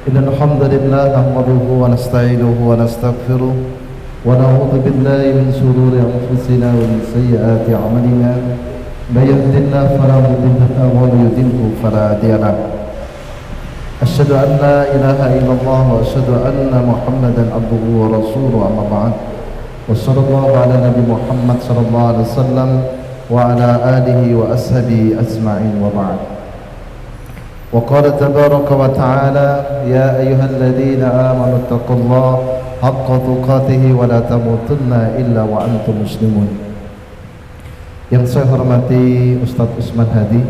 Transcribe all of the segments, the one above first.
إن الحمد لله نحمده ونستعينه ونستغفره ونعوذ بالله من شرور أنفسنا ومن سيئات أعمالنا من يهد الله فلا مضل له ومن يضلل فلا هادي له أشهد أن لا إله إلا الله وأشهد أن محمدا عبده ورسوله أما بعد وصلى الله على نبي محمد صلى الله عليه وسلم وعلى آله وأصحابه أجمعين وبعد وقال تبارك وتعالى يا أيها الذين آمنوا اتقوا الله حق تقاته ولا تموتن إلا وأنتم مسلمون. Yang saya hormati Ustadz Usman Hadi,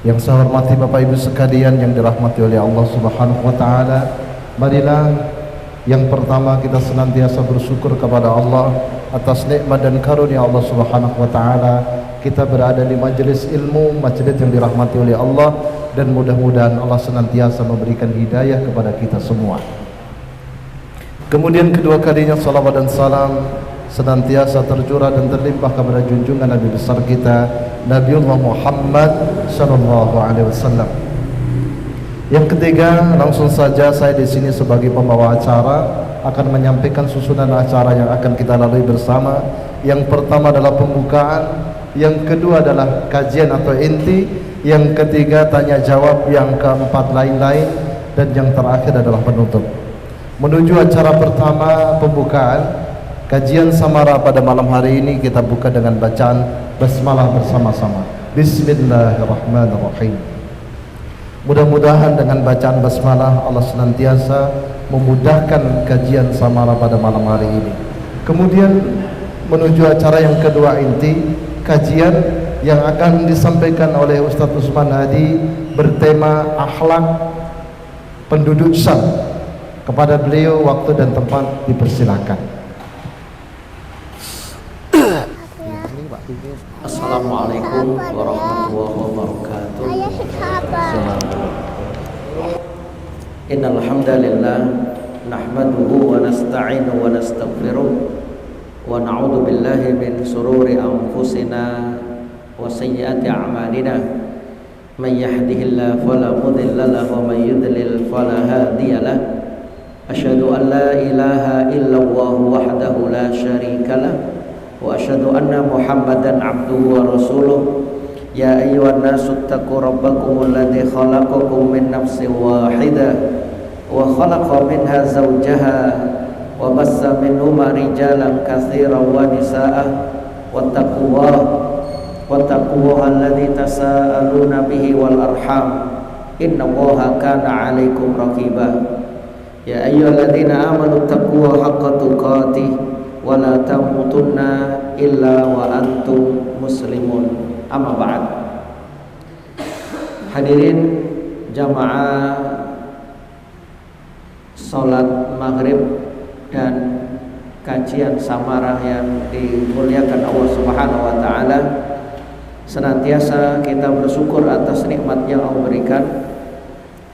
yang saya hormati Bapak Ibu sekalian yang dirahmati oleh Allah Subhanahu wa taala, marilah yang pertama kita senantiasa bersyukur kepada Allah atas nikmat dan karunia Allah Subhanahu wa taala. Kita berada di majelis ilmu, majelis yang dirahmati oleh Allah, dan mudah-mudahan Allah senantiasa memberikan hidayah kepada kita semua. Kemudian kedua kalinya salawat dan salam senantiasa tercurah dan terlimpah kepada junjungan Nabi besar kita Nabiullah Muhammad sallallahu alaihi wasallam. Yang ketiga, langsung saja saya di sini sebagai pembawa acara akan menyampaikan susunan acara yang akan kita lalui bersama. Yang pertama adalah pembukaan, yang kedua adalah kajian atau inti, yang ketiga tanya jawab, yang keempat lain-lain, dan yang terakhir adalah penutup. Menuju acara pertama, pembukaan kajian samara pada malam hari ini, kita buka dengan bacaan basmalah bersama-sama. Bismillahirrahmanirrahim. Mudah-mudahan dengan bacaan basmalah Allah senantiasa memudahkan kajian samara pada malam hari ini. Kemudian menuju acara yang kedua, inti kajian yang akan disampaikan oleh Ustadz Usman Hadi bertema akhlak penduduk Syam. Kepada beliau waktu dan tempat dipersilakan. Assalamualaikum warahmatullahi wabarakatuh. Innal hamdalillah nahmaduhu wa nasta'inuhu wa nastaghfiruh wa na'udzu billahi min shururi anfusina wa sayyiati a'malina. Man yahdihillahu fala mudilla lahu wa man yudlil fala hadiya lahu. Asyhadu an la ilaha illallah wahdahu la syarika lah wa asyhadu anna Muhammadan abduhu wa rasuluh. Ya ayyuhan nasu taqu rabbakumul ladzi khalaqakum min nafsin wahidah wa khalaqa minha zawjaha wa bassa minhuma rijalan katsiran wa nisaa wattaqullaha alladzi tasaaluna bihi wal arham innallaha kana 'alaikum raqiba. Ya ayyuhalladzina amanu taqullaha haqqa tuqatih wa la tamutunna illa wa antum muslimun. Amma ba'd. Hadirin jamaah salat maghrib dan kajian samarah yang dimuliakan Allah Subhanahu wa taala, senantiasa kita bersyukur atas nikmat yang Allah berikan.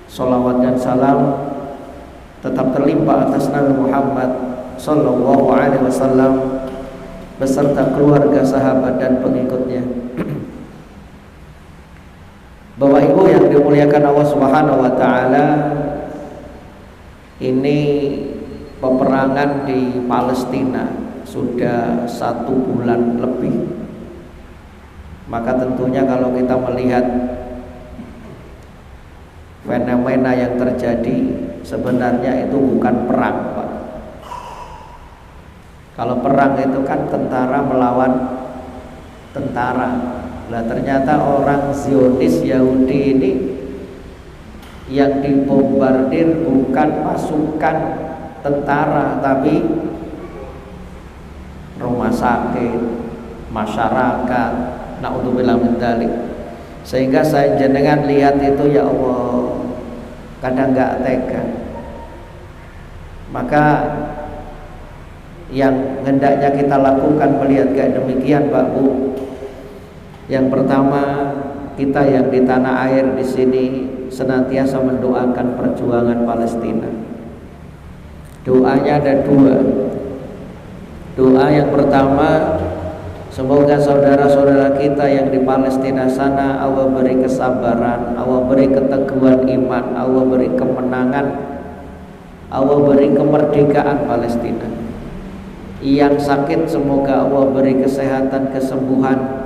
Salawat dan salam tetap terlimpah atas Nabi Muhammad sallallahu alaihi wasallam beserta keluarga, sahabat dan pengikutnya. Bapak Ibu yang dimuliakan Allah Subhanahu wa taala, ini peperangan di Palestina sudah 1 bulan lebih. Maka tentunya kalau kita melihat fenomena yang terjadi, sebenarnya itu bukan perang, Pak. Kalau perang itu kan tentara melawan tentara. Lah ternyata orang Zionis Yahudi ini yang dibombardir bukan pasukan tentara, tapi rumah sakit, masyarakat. Na'udzubillah min dzalik. Sehingga saya jenengan lihat itu, ya Allah, kadang nggak tega. Maka yang hendaknya kita lakukan melihat kayak demikian, Pak Bu, yang pertama, kita yang di tanah air di sini senantiasa mendoakan perjuangan Palestina. Doanya ada 2. Doa yang pertama, semoga saudara-saudara kita yang di Palestina sana Allah beri kesabaran, Allah beri keteguhan iman, Allah beri kemenangan Allah beri kemerdekaan Palestina. Yang sakit semoga Allah beri kesehatan, kesembuhan.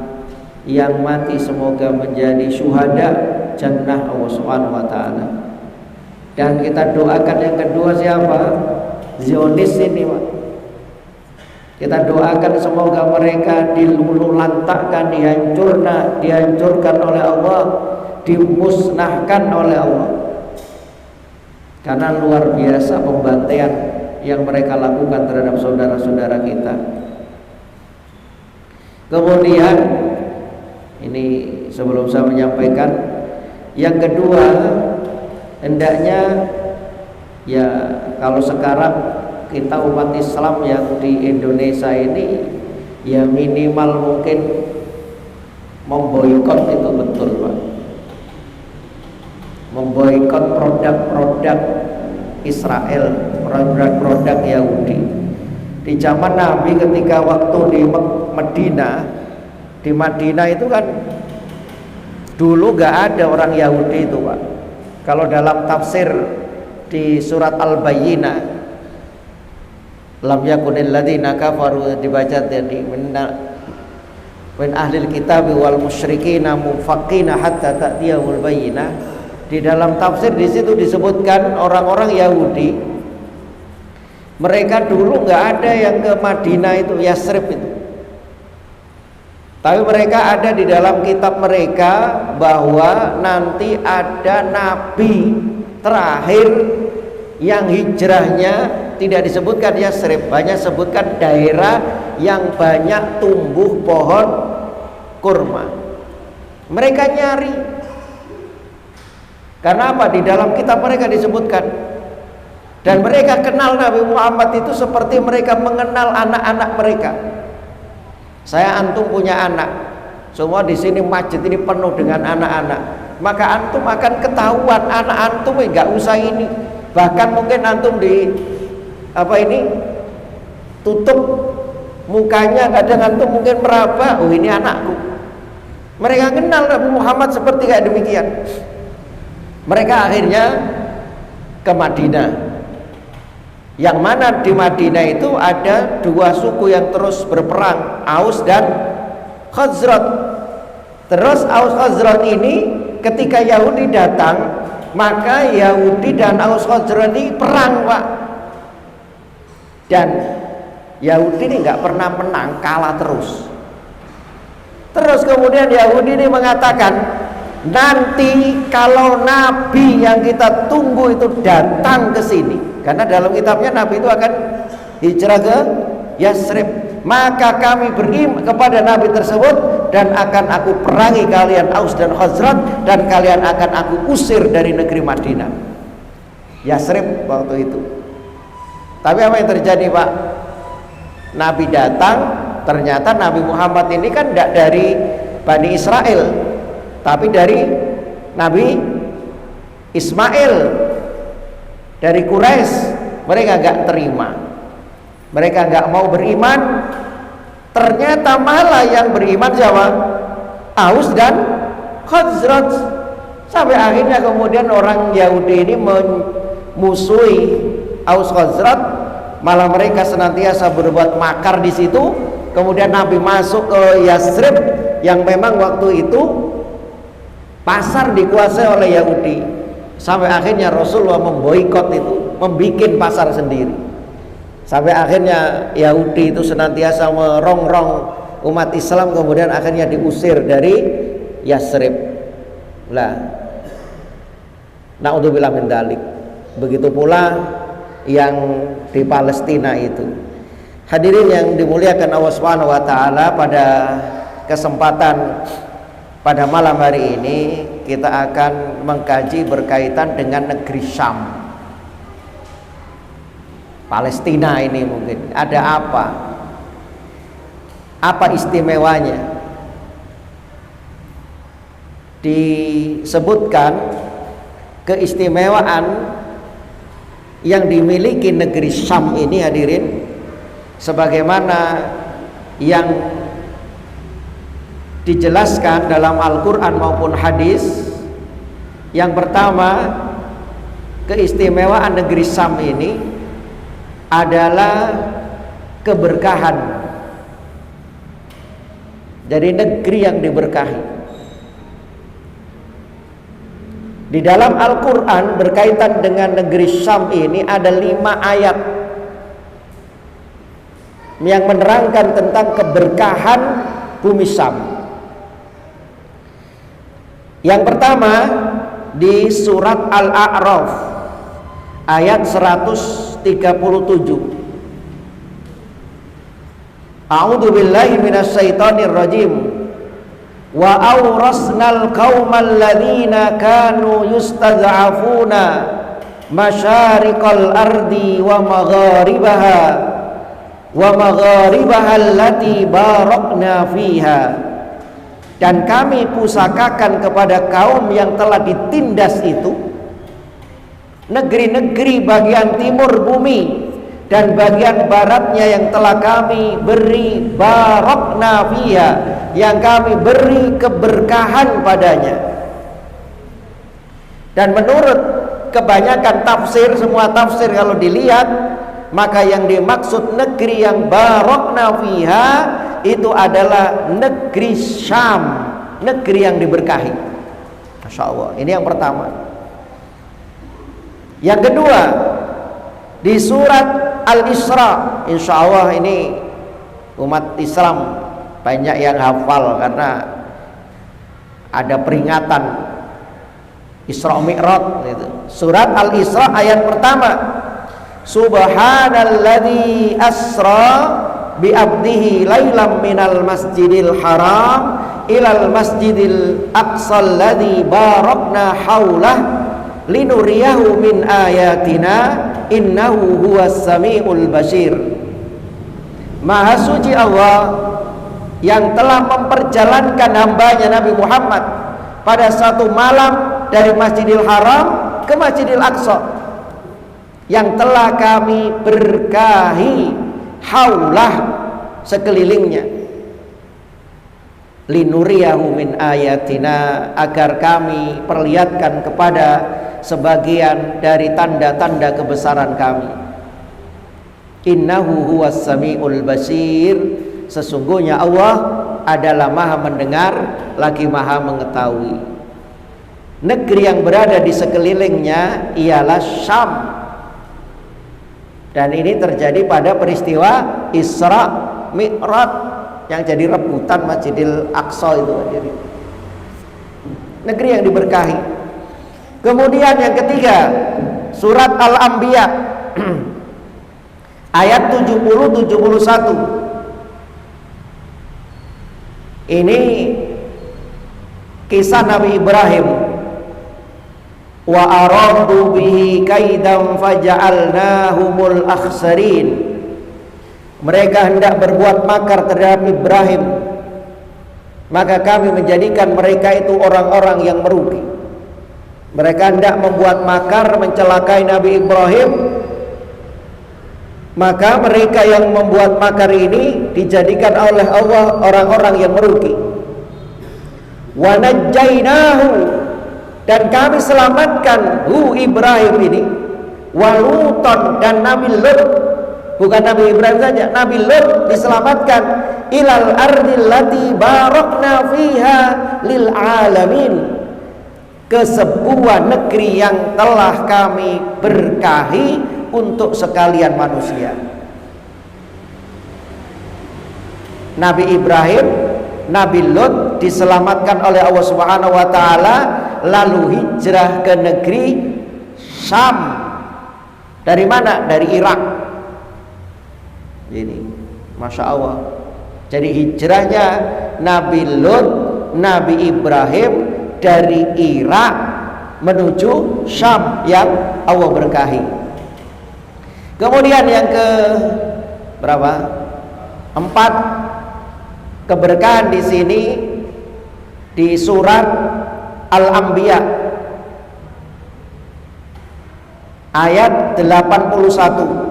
Yang mati semoga menjadi syuhada jannah Allah Subhanahu wa taala. Dan kita doakan yang kedua siapa? Zionis ini, Pak. Kita doakan semoga mereka dilululantakkan, dihancurkan oleh Allah, dimusnahkan oleh Allah. Karena luar biasa pembantaian yang mereka lakukan terhadap saudara-saudara kita. Kemudian ini sebelum saya menyampaikan yang kedua, hendaknya ya kalau sekarang kita umat Islam yang di Indonesia ini ya minimal mungkin memboikot itu betul, Pak. Memboikot produk-produk Israel, produk-produk Yahudi. Di zaman Nabi ketika waktu di Madinah itu kan dulu gak ada orang Yahudi itu, Pak. Kalau dalam tafsir di surat Al-Bayyinah, lam yakunil ladzina kafaru, dibaca tadi min ahlil kitab wal musyrikina munfaqina hatta ta'tiyahul bayyinah. Di dalam tafsir di situ disebutkan orang-orang Yahudi, mereka dulu nggak ada yang ke Madinah itu, Yasrib itu. Tapi mereka ada di dalam kitab mereka bahwa nanti ada nabi terakhir yang hijrahnya tidak disebutkan Yasrib, hanya sebutkan daerah yang banyak tumbuh pohon kurma. Mereka nyari. Karena apa? Di dalam kitab mereka disebutkan. Dan mereka kenal Nabi Muhammad itu seperti mereka mengenal anak-anak mereka. Saya antum punya anak. Semua di sini masjid ini penuh dengan anak-anak. Maka antum akan ketahuan anak antum enggak usah ini. Bahkan mungkin antum tutup mukanya, kadang antum mungkin meraba, oh ini anakku. Mereka kenal Nabi Muhammad seperti kayak demikian. Mereka akhirnya ke Madinah, yang mana di Madinah itu ada dua suku yang terus berperang, Aus dan Khazraj. Terus Aus Khazraj ini ketika Yahudi datang, maka Yahudi dan Aus Khazraj ini perang, Pak. Dan Yahudi ini nggak pernah menang, kalah terus. Terus kemudian Yahudi ini mengatakan, nanti kalau Nabi yang kita tunggu itu datang ke sini, karena dalam kitabnya Nabi itu akan hijrah ke Yasrib, maka kami beriman kepada Nabi tersebut dan akan aku perangi kalian Aus dan Khazraj, dan kalian akan aku usir dari negeri Madinah, Yasrib waktu itu. Tapi apa yang terjadi, Pak? Nabi datang, ternyata Nabi Muhammad ini kan tidak dari Bani Israel, tapi dari Nabi Ismail, dari Quraisy. Mereka gak terima, mereka gak mau beriman. Ternyata malah yang beriman siapa? Aus dan Khazraj. Sampai akhirnya kemudian orang Yahudi ini memusuhi Aus Khazraj, malah mereka senantiasa berbuat makar di situ. Kemudian Nabi masuk ke Yasrib yang memang waktu itu pasar dikuasai oleh Yahudi. Sampai akhirnya Rasulullah memboikot itu, membikin pasar sendiri. Sampai akhirnya Yahudi itu senantiasa merongrong umat Islam, kemudian akhirnya diusir dari Yasrib. Lah, naudzubillah min dzalik. Begitu pula yang di Palestina itu. Hadirin yang dimuliakan Allah Subhanahu wa taala, pada kesempatan pada malam hari ini kita akan mengkaji berkaitan dengan negeri Syam. Palestina ini mungkin ada apa? Apa istimewanya? Disebutkan keistimewaan yang dimiliki negeri Syam ini, hadirin, sebagaimana yang dijelaskan dalam Al-Quran maupun hadis. Yang pertama, keistimewaan negeri Syam ini adalah keberkahan. Jadi negeri yang diberkahi. Di dalam Al-Quran berkaitan dengan negeri Syam ini ada 5 ayat yang menerangkan tentang keberkahan bumi Syam. Yang pertama di surat Al-A'raf ayat 137. A'udzu billahi minasyaitonir rajim. Wa awrasnal qaumal ladzina kanu yustad'afuna masyariqal ardi wa magharibaha allati barakna fiha. Dan kami pusakakan kepada kaum yang telah ditindas itu negeri-negeri bagian timur bumi dan bagian baratnya yang telah kami beri barakna fiha, yang kami beri keberkahan padanya. Dan menurut kebanyakan tafsir, semua tafsir kalau dilihat, maka yang dimaksud negeri yang barakna fiha itu adalah negeri Syam, negeri yang diberkahi. Masya Allah, ini yang pertama. Yang kedua di surat Al-Isra, insya Allah ini umat Islam banyak yang hafal karena ada peringatan Isra Mi'raj gitu. Surat Al-Isra ayat pertama, Subhanalladzi asra bi abdihi lailam minal masjidil haram ilal masjidil aqsal ladzi barakna haulah linuriyahu min ayatina innahu huwas samiul basir. Maha suci Allah yang telah memperjalankan hambanya Nabi Muhammad pada satu malam dari Masjidil Haram ke Masjidil Aqsa, yang telah kami berkahi haulah sekelilingnya, linuriyahu min ayatina, agar kami perlihatkan kepada sebagian dari tanda-tanda kebesaran kami. Innahu huwas samiul basir, sesungguhnya Allah adalah maha mendengar lagi maha mengetahui. Negeri yang berada di sekelilingnya ialah Syam. Dan ini terjadi pada peristiwa Isra Mi'raj yang jadi rebutan Masjidil Aqsa itu. Negeri yang diberkahi. Kemudian yang ketiga, surat Al-Anbiya ayat 70-71. Ini kisah Nabi Ibrahim. Wa aradu bihi kaidan faja'alnahumul akhsarin. Mereka hendak berbuat makar terhadap Ibrahim, maka kami menjadikan mereka itu orang-orang yang merugi. Mereka hendak membuat makar mencelakai Nabi Ibrahim, maka mereka yang membuat makar ini dijadikan oleh Allah orang-orang yang merugi. Wa najjainahu, dan kami selamatkan Ibrahim ini, wa Luton, dan Nabi Lut. Bukan Nabi Ibrahim saja, Nabi Lut diselamatkan, ilal ardil lati barakna fiha lil alamin, ke sebuah negeri yang telah kami berkahi untuk sekalian manusia. Nabi Ibrahim, Nabi Lut diselamatkan oleh Allah Subhanahu wa taala, lalu hijrah ke negeri Syam. Dari mana? Dari Irak. Ini Masya Allah. Jadi hijrahnya Nabi Lut, Nabi Ibrahim dari Irak menuju Syam yang Allah berkahi. Kemudian yang ke berapa? 4, keberkahan di sini di surat Al-Anbiya ayat 81.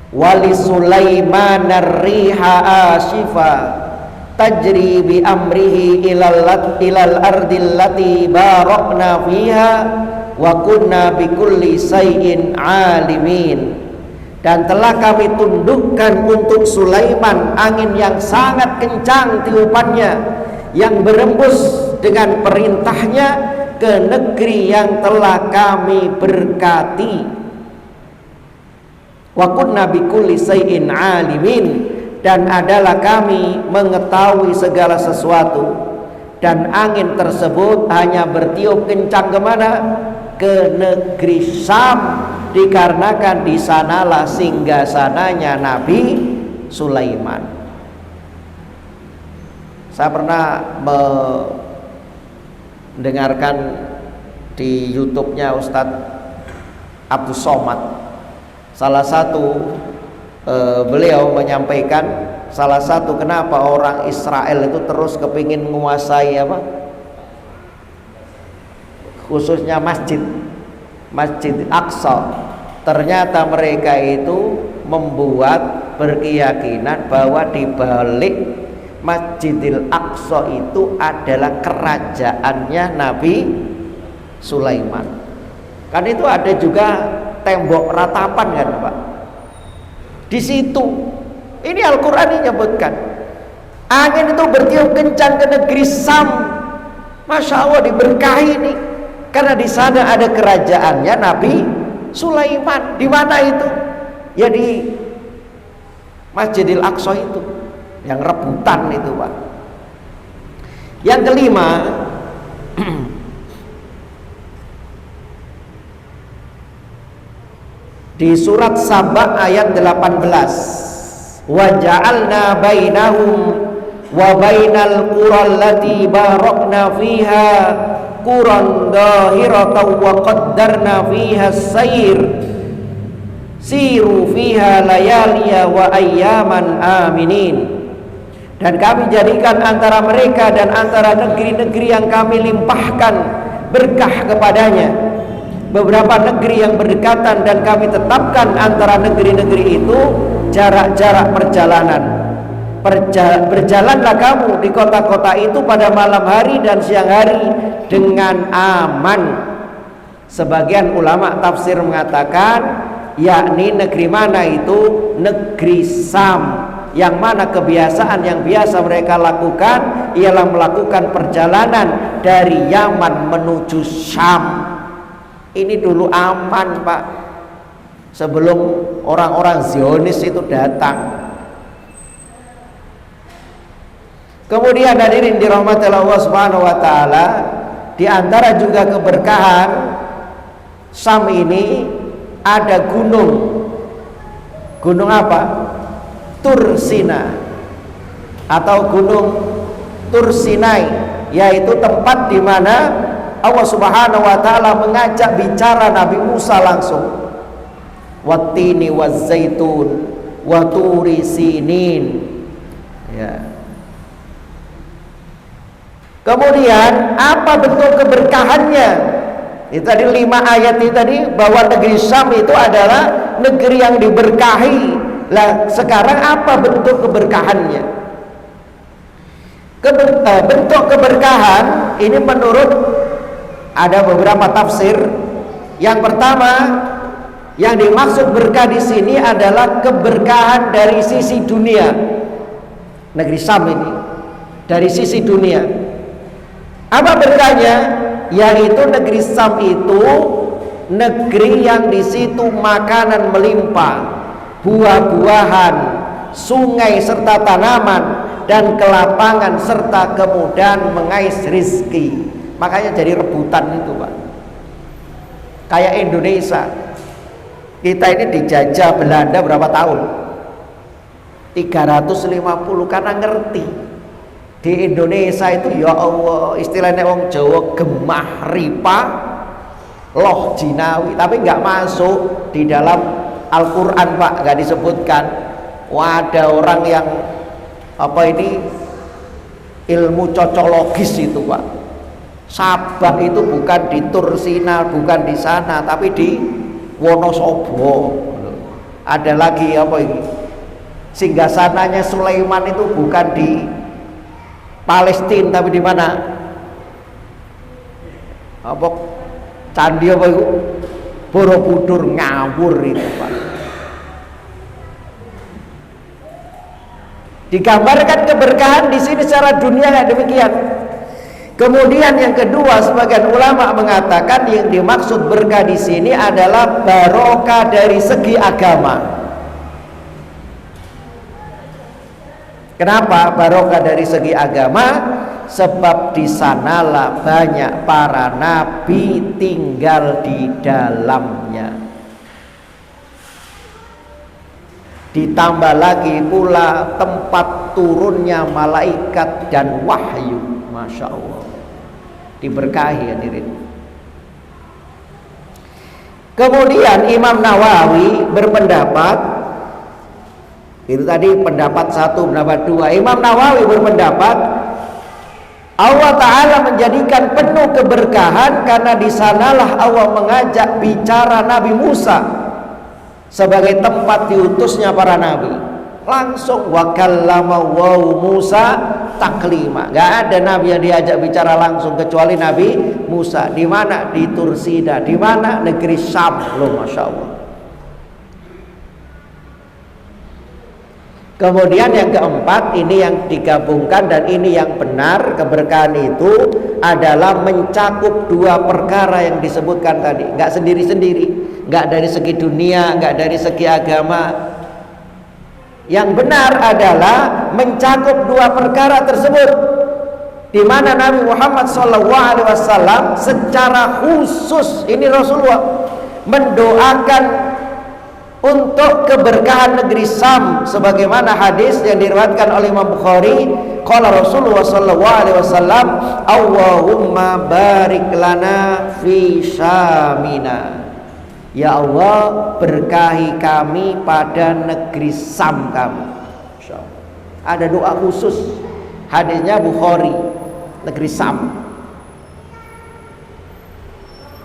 Wali Sulaiman ar-riha ashifa tajri bi amrihi ilal ardil lati barakna fiha wa kunna bikulli syai'in alimin. Dan telah kami tundukkan untuk Sulaiman angin yang sangat kencang tiupannya, yang berembus dengan perintahnya ke negeri yang telah kami berkati. Wa kunna bikulli syai'in alimin, dan adalah kami mengetahui segala sesuatu. Dan angin tersebut hanya bertiup kencang kemana? Ke negeri Syam, dikarenakan di sanalah singgasananya Nabi Sulaiman. Saya pernah mendengarkan di YouTube-nya Ustadz Abdul Somad. Salah satu beliau menyampaikan salah satu kenapa orang Israel itu terus kepingin menguasai khususnya Masjid Aqsa. Ternyata mereka itu membuat berkeyakinan bahwa di balik Masjidil Aqsa itu adalah kerajaannya Nabi Sulaiman. Kan itu ada juga tembok ratapan kan Pak. Di situ ini Al-Qur'an ini menyebutkan angin itu bertiup kencang ke negeri Syam. Masya Allah, diberkahi ini. Karena di sana ada kerajaannya Nabi Sulaiman. Di mana itu? Ya di Masjidil Aqsa itu, yang rebutan itu Pak. Yang kelima, di surat Saba ayat 18, wa ja'alna bainahum wa bainal qural lati barakna fiha quran dahiratan wa qaddarna fiha sayr siru fiha layaliya wa ayyaman aminin. Dan kami jadikan antara mereka dan antara negeri-negeri yang kami limpahkan berkah kepadanya beberapa negeri yang berdekatan, dan kami tetapkan antara negeri-negeri itu jarak-jarak perjalanan. Berjalanlah kamu di kota-kota itu pada malam hari dan siang hari dengan aman. Sebagian ulama tafsir mengatakan yakni negeri mana itu? Negeri Syam, yang mana kebiasaan yang biasa mereka lakukan ialah melakukan perjalanan dari Yaman menuju Syam. Ini dulu aman Pak, sebelum orang-orang Zionis itu datang. Kemudian hadirin dirahmati Allah Subhanahu wa taala, di antara juga keberkahan Syam ini ada gunung. Gunung apa? Tursina atau Gunung Tursinai, yaitu tempat di mana Allah Subhanahu wa taala mengajak bicara Nabi Musa langsung. Wattini wazzaitun wa turi sinin. Ya. Kemudian apa bentuk keberkahannya? Itu tadi 5 ayat itu tadi, bahwa negeri Syam itu adalah negeri yang diberkahi. Lah sekarang apa bentuk keberkahannya? Bentuk keberkahan ini menurut ada beberapa tafsir. Yang pertama, yang dimaksud berkah di sini adalah keberkahan dari sisi dunia. Negeri Syam ini dari sisi dunia. Apa berkahnya? Yaitu negeri Syam itu negeri yang di situ makanan melimpah, buah-buahan, sungai serta tanaman, dan kelapangan serta kemudahan mengais rizki. Makanya jadi rebutan itu Pak. Kayak Indonesia, kita ini dijajah Belanda berapa tahun? 350, karena ngerti di Indonesia itu ya Allah, istilahnya wong Jawa gemah ripa loh jinawi, tapi nggak masuk di dalam Al-Quran Pak, nggak disebutkan. Wah, ada orang yang ilmu cocologis itu Pak, Sabah itu bukan di Tursina, bukan di sana, tapi di Wonosobo. Ada lagi singgasananya Sulaiman itu bukan di Palestina, tapi di mana? Candi apa itu? Borobudur ngawur itu Pak. Digambarkan keberkahan di sini secara dunia kayak demikian. Kemudian yang kedua, sebagian ulama mengatakan yang dimaksud berkah di sini adalah barokah dari segi agama. Kenapa barokah dari segi agama? Sebab di sanalah banyak para nabi tinggal di dalamnya. Ditambah lagi pula tempat turunnya malaikat dan wahyu. Masya Allah, diberkahi hadirin. Kemudian Imam Nawawi berpendapat, itu tadi pendapat satu, pendapat dua. Imam Nawawi berpendapat Allah Ta'ala menjadikan penuh keberkahan karena di sanalah Allah mengajak bicara Nabi Musa sebagai tempat diutusnya para nabi. Langsung wa kallama Musa taklima. Gak ada nabi yang diajak bicara langsung kecuali Nabi Musa. Di mana? Di Tursida. Di mana? Negeri Syam. Loh, masya Allah. Kemudian yang keempat, ini yang digabungkan dan ini yang benar, keberkahan itu adalah mencakup dua perkara yang disebutkan tadi. Gak sendiri-sendiri, gak dari segi dunia, gak dari segi agama. Yang benar adalah mencakup dua perkara tersebut, di mana Nabi Muhammad SAW secara khusus, ini Rasulullah mendoakan untuk keberkahan negeri Syam, sebagaimana hadis yang diriwayatkan oleh Imam Bukhari. Qala Rasulullah SAW, Allahumma barik lana fi Syamina. Ya Allah, berkahi kami pada negeri Syam kami. Ada doa khusus, hadisnya Bukhari, negeri Syam.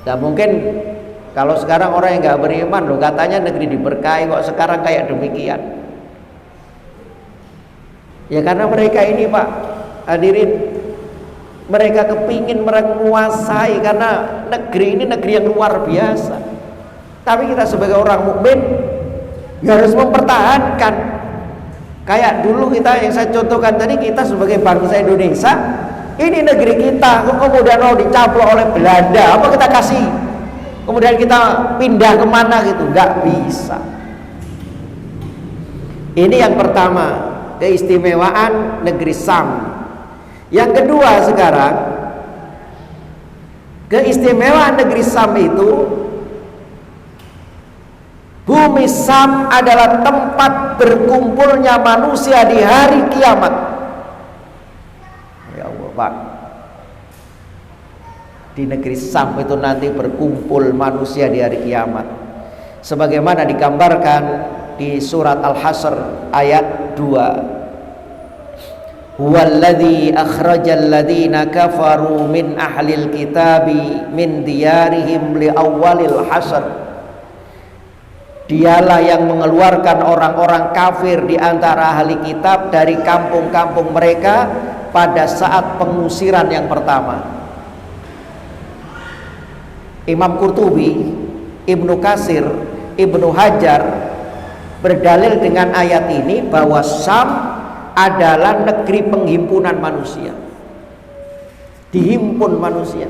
Dan mungkin kalau sekarang orang yang nggak beriman loh, katanya negeri diberkahi, kok sekarang kayak demikian. Ya karena mereka ini Pak hadirin, mereka kepingin menguasai, karena negeri ini negeri yang luar biasa. Tapi kita sebagai orang mukmin harus mempertahankan. Kayak dulu kita yang saya contohkan tadi, kita sebagai bangsa Indonesia, ini negeri kita, kemudian mau dicaplok oleh Belanda, apa kita kasih? Kemudian kita pindah kemana gitu? Nggak bisa. Ini yang pertama, keistimewaan negeri Syam. Yang kedua sekarang, keistimewaan negeri Syam itu, bumi Syam adalah tempat berkumpulnya manusia di hari kiamat. Ya Allah Pak, di negeri Syam itu nanti berkumpul manusia di hari kiamat, sebagaimana digambarkan di surat Al-Hasyr ayat 2. Huwallazi akhrajal ladzina kafaru min ahlil kitabi min diyarihim li awwalil hasyr. Dialah yang mengeluarkan orang-orang kafir di antara ahli kitab dari kampung-kampung mereka pada saat pengusiran yang pertama. Imam Qurtubi, Ibnu Katsir, Ibnu Hajar berdalil dengan ayat ini bahwa Syam adalah negeri penghimpunan manusia. Dihimpun manusia.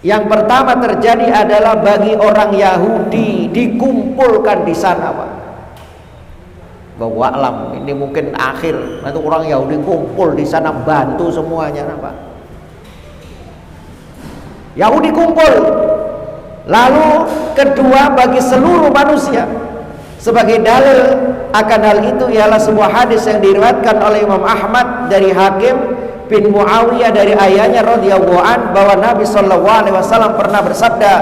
Yang pertama terjadi adalah bagi orang Yahudi, dikumpulkan di sana Pak. Bahwa alam ini mungkin akhir, nanti orang Yahudi kumpul di sana, bantu semuanya Pak. Yahudi kumpul. Lalu kedua bagi seluruh manusia. Sebagai dalil akan hal itu ialah sebuah hadis yang diriwayatkan oleh Imam Ahmad dari Hakim bin Muawiyah dari ayahnya radhiyallahu an, bahwa Nabi sallallahu alaihi wasallam pernah bersabda,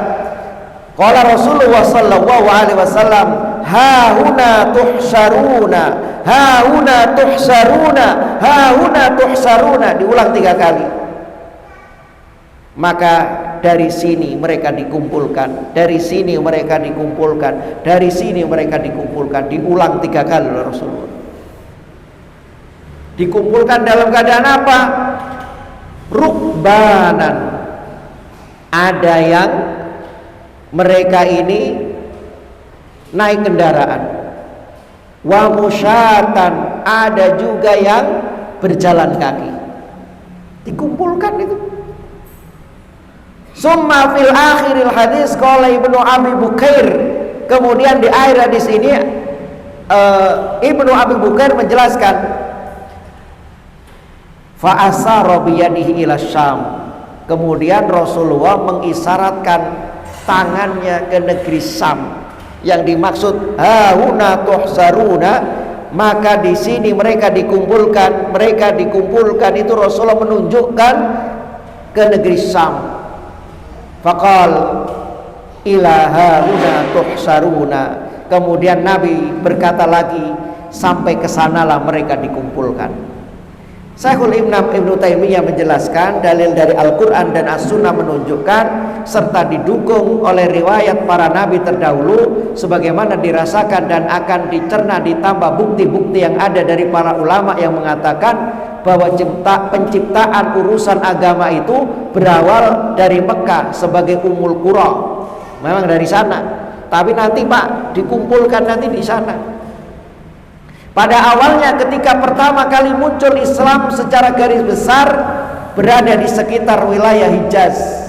qala Rasulullah sallallahu alaihi wasallam, ha huna tuhsyaruna, ha huna tuhsyaruna, ha huna tuhsyaruna, diulang 3 kali. Maka dari sini mereka dikumpulkan, dari sini mereka dikumpulkan, dari sini mereka dikumpulkan, diulang 3 kali oleh Rasulullah. Dikumpulkan dalam keadaan apa? Rukbanan. Ada yang mereka ini naik kendaraan. Wa musyatan, ada juga yang berjalan kaki. Dikumpulkan itu. Summa fil akhiril hadis qala Ibnu Abi Bukair. Kemudian di akhir hadis ini Ibnu Abi Bukair menjelaskan fa asara bi yadihi ila Syam. Kemudian Rasulullah mengisyaratkan tangannya ke negeri Syam. Yang dimaksud hauna tuhsaruna, maka di sini mereka dikumpulkan itu Rasulullah menunjukkan ke negeri Syam. Faqal ila hauna tuhsaruna. Kemudian Nabi berkata lagi, sampai ke sanalah mereka dikumpulkan. Syekhul Islam Ibnu Taimiyah menjelaskan dalil dari Al-Quran dan As-Sunnah menunjukkan serta didukung oleh riwayat para nabi terdahulu sebagaimana dirasakan dan akan dicerna ditambah bukti-bukti yang ada dari para ulama yang mengatakan bahwa penciptaan urusan agama itu berawal dari Mekah sebagai Ummul Qura. Memang dari sana, tapi nanti Pak dikumpulkan nanti di sana. Pada awalnya ketika pertama kali muncul Islam secara garis besar berada di sekitar wilayah Hijaz.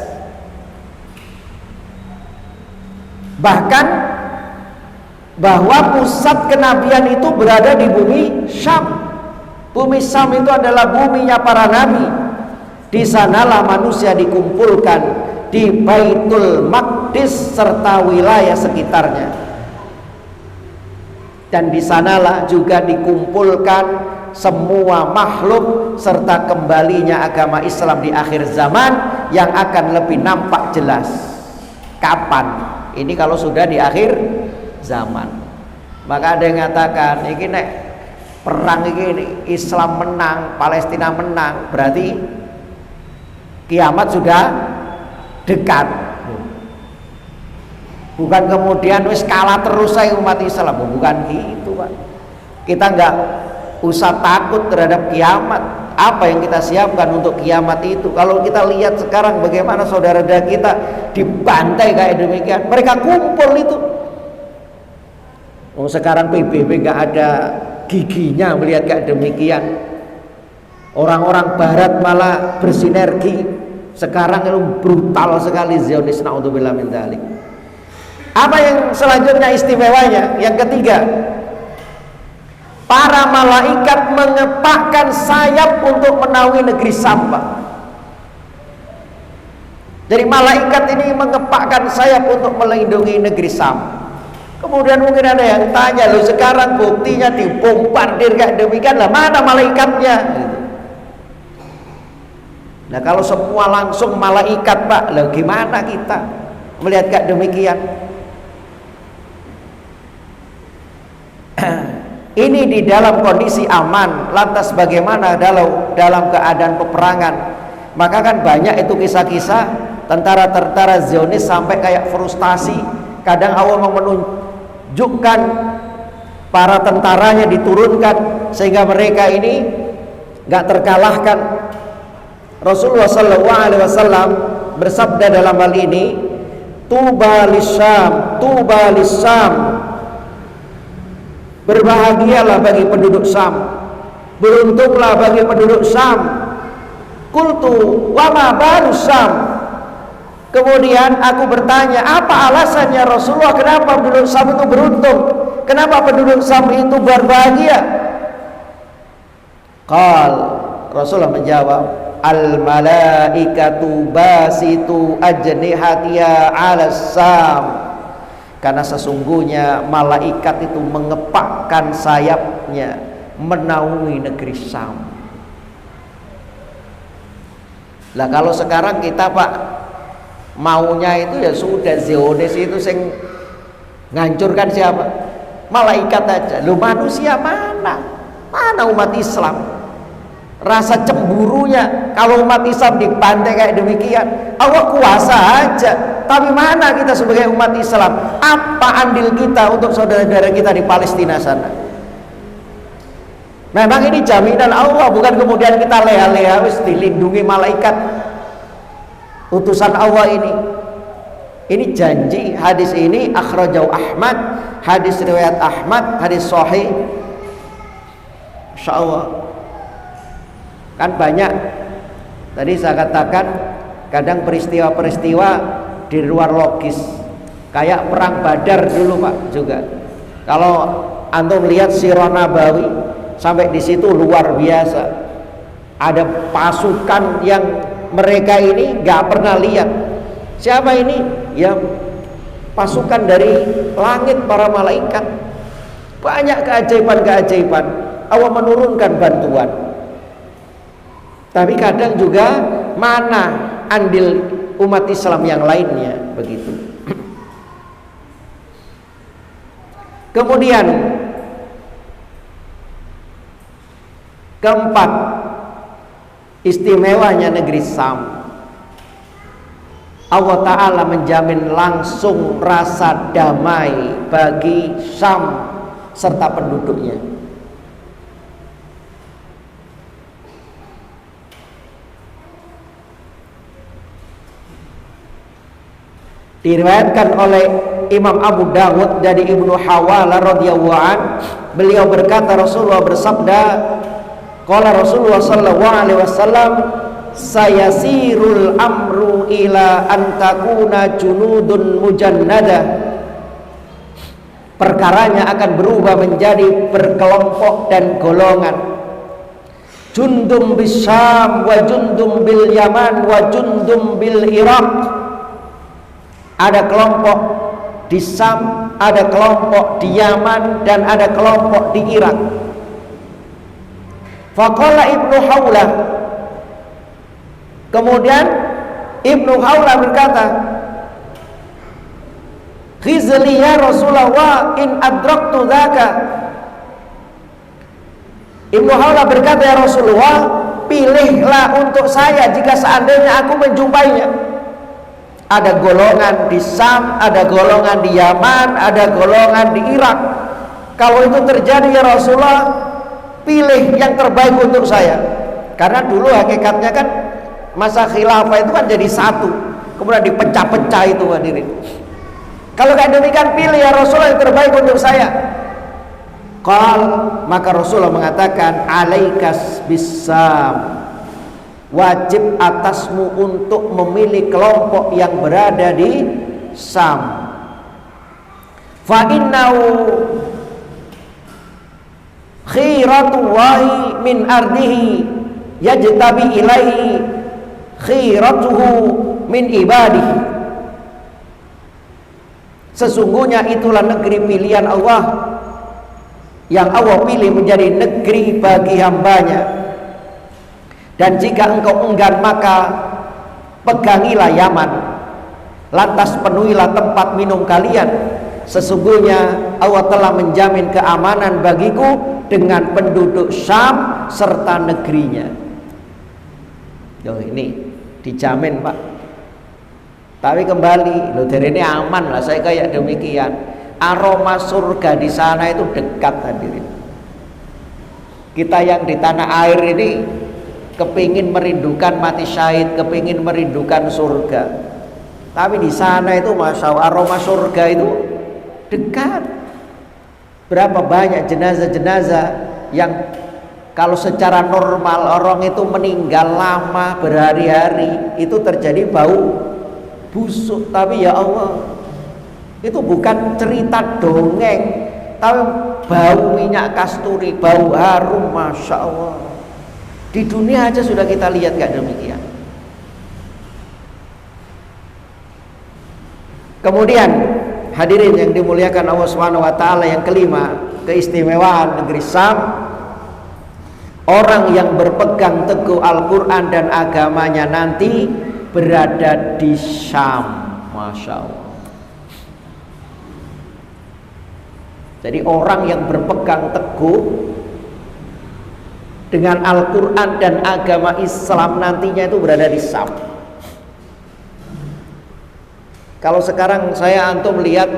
Bahkan bahwa pusat kenabian itu berada di bumi Syam. Bumi Syam itu adalah buminya para nabi. Di sanalah manusia dikumpulkan di Baitul Maqdis serta wilayah sekitarnya. Dan di sanalah juga dikumpulkan semua makhluk serta kembalinya agama Islam di akhir zaman yang akan lebih nampak jelas. Kapan? Ini kalau sudah di akhir zaman. Maka ada yang mengatakan ini nek perang ini Islam menang, Palestina menang, berarti kiamat sudah dekat. Bukan kemudian wis kalah terus saya umat Islam, bukan gitu Pak. Kita nggak usah takut terhadap kiamat. Apa yang kita siapkan untuk kiamat itu? Kalau kita lihat sekarang bagaimana saudara-saudara kita dibantai kayak demikian, mereka kumpul itu. Sekarang PBB nggak ada giginya melihat kayak demikian. Orang-orang Barat malah bersinergi. Sekarang itu brutal sekali Zionis, naudzubillah min dzalik. Apa yang selanjutnya istimewanya? Yang ketiga, para malaikat mengepakkan sayap untuk menaungi negeri Syam. Jadi malaikat ini mengepakkan sayap untuk melindungi negeri Syam. Kemudian mungkin ada yang tanya, loh sekarang buktinya dibombardir kayak demikian, lah mana malaikatnya? Nah kalau semua langsung malaikat Pak, lah gimana kita melihat kayak demikian? Ini di dalam kondisi aman. Lantas bagaimana dalam keadaan peperangan? Maka kan banyak itu kisah-kisah tentara-tentara Zionis sampai kayak frustasi. Kadang Allah mau menunjukkan para tentaranya diturunkan sehingga mereka ini gak terkalahkan. Rasulullah SAW bersabda dalam hal ini, Tuba lisyam, Tuba lisyam, berbahagialah bagi penduduk Syam, beruntunglah bagi penduduk Syam. Qultu wa ma balu Syam. Kemudian aku bertanya, apa alasannya Rasulullah, kenapa penduduk Syam itu beruntung? Kenapa penduduk Syam itu berbahagia? Qal, Rasulullah menjawab, al malaikatu basitu ajnihatiya 'ala Syam. Karena sesungguhnya malaikat itu mengepakkan sayapnya menaungi negeri Syam. Lah kalau sekarang kita Pak maunya itu ya sudah, Zionis itu sing ngancurkan siapa? Malaikat aja. Lu manusia mana? Mana umat Islam? Rasa cemburunya kalau umat Islam dibantai kayak demikian. Allah kuasa aja, tapi mana kita sebagai umat Islam? Apa andil kita untuk saudara-saudara kita di Palestina sana? Memang ini jaminan Allah, bukan kemudian kita leha-leha wis dilindungi malaikat utusan Allah ini. Ini janji. Hadis ini akhrajahu Ahmad, hadis riwayat Ahmad, hadis sahih. Insyaallah. Kan banyak tadi saya katakan, kadang peristiwa-peristiwa di luar logis, kayak perang Badar dulu Pak juga. Kalau antum lihat Sirah Nabawi sampai di situ luar biasa. Ada pasukan yang mereka ini nggak pernah lihat. Siapa ini? Ya pasukan dari langit, para malaikat. Banyak keajaiban-keajaiban. Allah menurunkan bantuan. Tapi kadang juga mana andil umat Islam yang lainnya, begitu. Kemudian keempat, istimewanya negeri Syam. Allah Ta'ala menjamin langsung rasa damai bagi Syam serta penduduknya. Diriwayatkan oleh Imam Abu Dawud dari Ibnu Hawalah radhiyallahu an, beliau berkata, Rasulullah bersabda, qala Rasulullah sallallahu alaihi wasallam, sayasirul amru ila an takuna junudun mujannada. Perkaranya akan berubah menjadi berkelompok dan golongan. Jundum bis Syam wa jundum bil Yaman wa jundum bil Iraq. Ada kelompok di Syam, ada kelompok di Yaman, dan ada kelompok di Irak. Faqala Ibnu Haulah, kemudian Ibnu Haulah berkata, khizli ya Rasulullah in adraktu dzaka. Ibnu Haulah berkata, ya Rasulullah, pilihlah untuk saya jika seandainya aku menjumpainya. Ada golongan di Syam, ada golongan di Yaman, ada golongan di Irak. Kalau itu terjadi ya Rasulullah, pilih yang terbaik untuk saya. Karena dulu hakikatnya kan masa khilafah itu kan jadi satu, kemudian dipecah-pecah itu hadirin. Kalau kayak demikian, pilih ya Rasulullah yang terbaik untuk saya. Maka Rasulullah mengatakan, alaikas bisam, wajib atasmu untuk memilih kelompok yang berada di Syam. Fa innahu khiratullahi min ardihi yajtabi ilaihi khiratuhu min ibadihi. Sesungguhnya itulah negeri pilihan Allah, yang Allah pilih menjadi negeri bagi hambanya. Dan jika engkau enggan, maka pegangilah Yaman, lantas penuhilah tempat minum kalian. Sesungguhnya Allah telah menjamin keamanan bagiku dengan penduduk Syam serta negerinya. Ini dijamin Pak. Tapi kembali, loh dari ini aman lah, saya kayak demikian. Aroma surga di sana itu dekat hadirin. Kita yang di tanah air ini kepingin merindukan mati syahid, kepingin merindukan surga. Tapi di sana itu masya Allah, aroma surga itu dekat. Berapa banyak jenazah-jenazah yang kalau secara normal orang itu meninggal lama berhari-hari, itu terjadi bau busuk. Tapi ya Allah, itu bukan cerita dongeng, tapi bau minyak kasturi, bau harum, masya Allah. Di dunia aja sudah kita lihat gak demikian. Kemudian hadirin yang dimuliakan Allah Subhanahu wa taala, yang kelima, keistimewaan negeri Syam. Orang yang berpegang teguh Al-Qur'an dan agamanya nanti berada di Syam. Masya Allah. Jadi orang yang berpegang teguh dengan Al-Quran dan agama Islam nantinya itu berada di Syam. Kalau sekarang saya antum lihat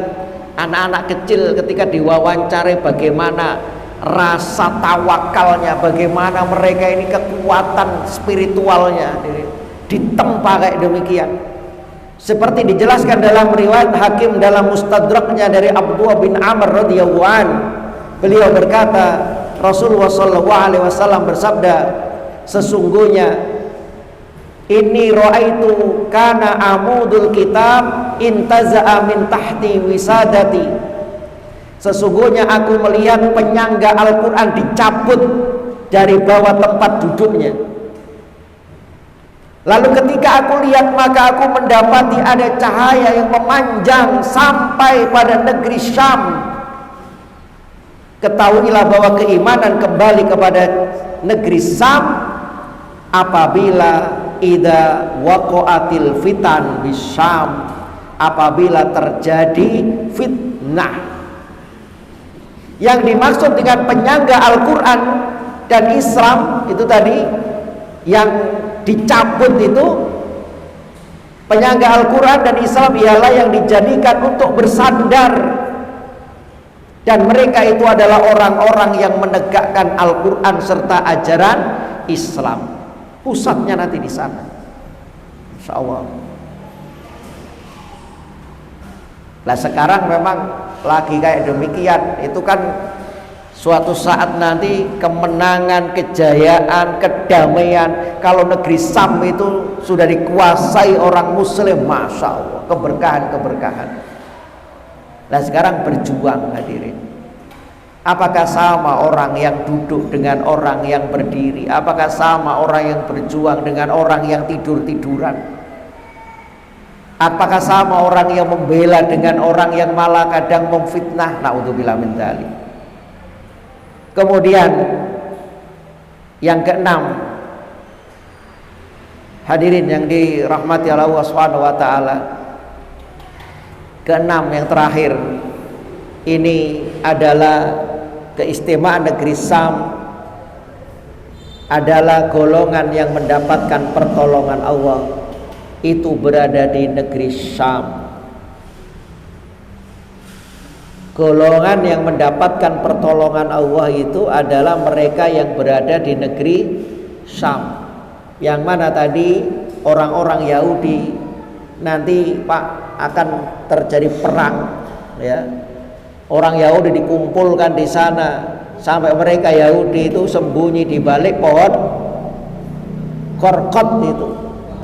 anak-anak kecil ketika diwawancarai, bagaimana rasa tawakalnya, bagaimana mereka ini kekuatan spiritualnya ditempa kayak demikian. Seperti dijelaskan dalam riwayat Hakim dalam Mustadraknya dari Abdullah bin Amr radhiyallahu an, beliau berkata, Rasulullah sallallahu alaihi wasallam bersabda, sesungguhnya inni ra'aitu kana amudul kitab intaza'a min tahti wisadati. Sesungguhnya aku melihat penyangga Al-Qur'an dicabut dari bawah tempat duduknya. Lalu ketika aku lihat, maka aku mendapati ada cahaya yang memanjang sampai pada negeri Syam. Ketahuilah bahwa keimanan kembali kepada negeri Syam apabila idza waqa'atil fitan bisyam, apabila terjadi fitnah. Yang dimaksud dengan penyangga Al-Quran dan Islam itu tadi, yang dicabut itu penyangga Al-Quran dan Islam ialah yang dijadikan untuk bersandar, dan mereka itu adalah orang-orang yang menegakkan Al-Quran serta ajaran Islam. Pusatnya nanti di sana, insya Allah. Nah sekarang memang lagi kayak demikian. Itu kan suatu saat nanti kemenangan, kejayaan, kedamaian. Kalau negeri Syam itu sudah dikuasai orang Muslim, masya Allah, keberkahan-keberkahan. Nah sekarang berjuang hadirin. Apakah sama orang yang duduk dengan orang yang berdiri? Apakah sama orang yang berjuang dengan orang yang tidur-tiduran? Apakah sama orang yang membela dengan orang yang malah kadang memfitnah? Na'udzubillah min dzalik. Kemudian yang keenam, hadirin yang dirahmati Allah Subhanahu wa taala. Keenam, yang terakhir, ini adalah keistimewaan negeri Syam, adalah golongan yang mendapatkan pertolongan Allah itu berada di negeri Syam. Golongan yang mendapatkan pertolongan Allah itu adalah mereka yang berada di negeri Syam. Yang mana tadi orang-orang Yahudi nanti Pak akan terjadi perang, ya. Orang Yahudi dikumpulkan di sana sampai mereka Yahudi itu sembunyi di balik pohon korkot itu,